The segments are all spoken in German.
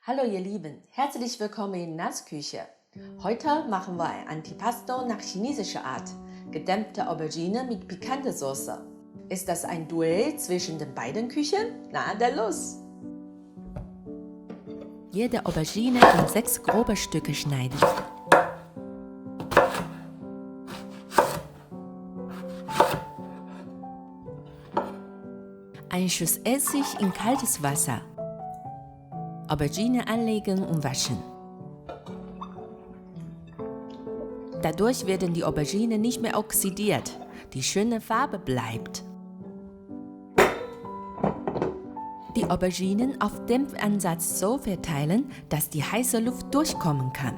Hallo ihr Lieben, herzlich willkommen in Nassküche. Heute machen wir ein Antipasto nach chinesischer Art, gedämpfte Aubergine mit pikanter Soße. Ist das ein Duell zwischen den beiden Küchen? Na, dann los! Jede Aubergine in 6 grobe Stücke schneiden. Ein Schuss Essig in kaltes Wasser. Aubergine anlegen und waschen. Dadurch werden die Aubergine nicht mehr oxidiert. Die schöne Farbe bleibt. Die Auberginen auf Dämpfansatz so verteilen, dass die heiße Luft durchkommen kann.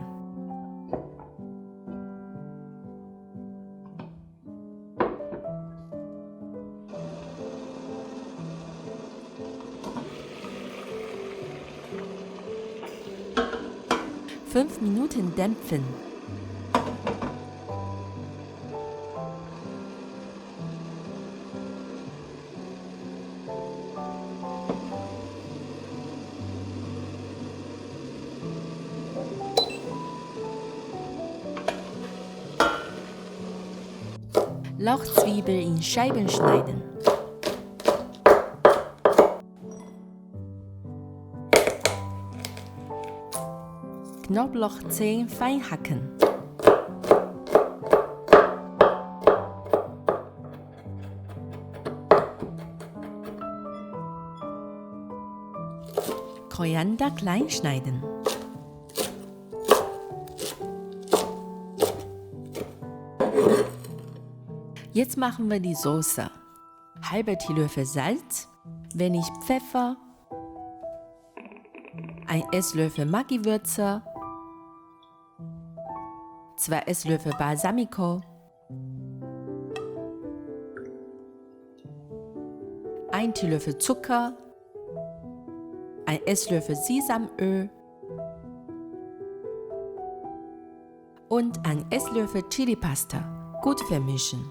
Fünf Minuten dämpfen. Lauchzwiebel in Scheiben schneiden. Knoblauchzehen fein hacken. Koriander klein schneiden. Jetzt machen wir die Soße. Halber Teelöffel Salz, wenig Pfeffer, ein Esslöffel Maggi-Würze, 2 Esslöffel Balsamico, 1 Teelöffel Zucker, 1 Esslöffel Sesamöl und 1 Esslöffel Chili-Pasta. Gut vermischen.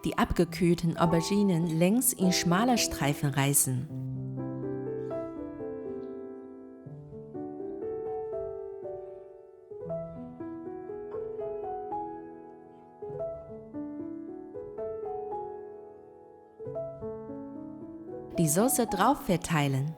Die abgekühlten Auberginen längs in schmale Streifen reißen. Die Soße drauf verteilen.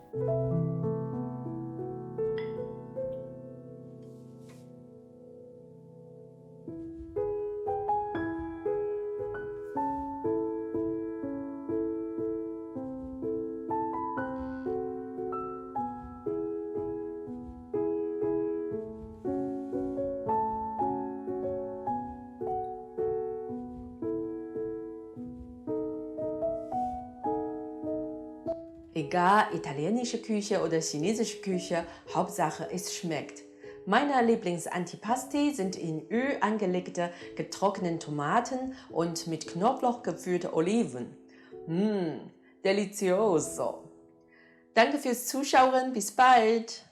Egal italienische Küche oder chinesische Küche, Hauptsache es schmeckt. Meine Lieblings-Antipasti sind in Öl angelegte getrocknete Tomaten und mit Knoblauch gefüllte Oliven. Delicioso! Danke fürs Zuschauen, bis bald!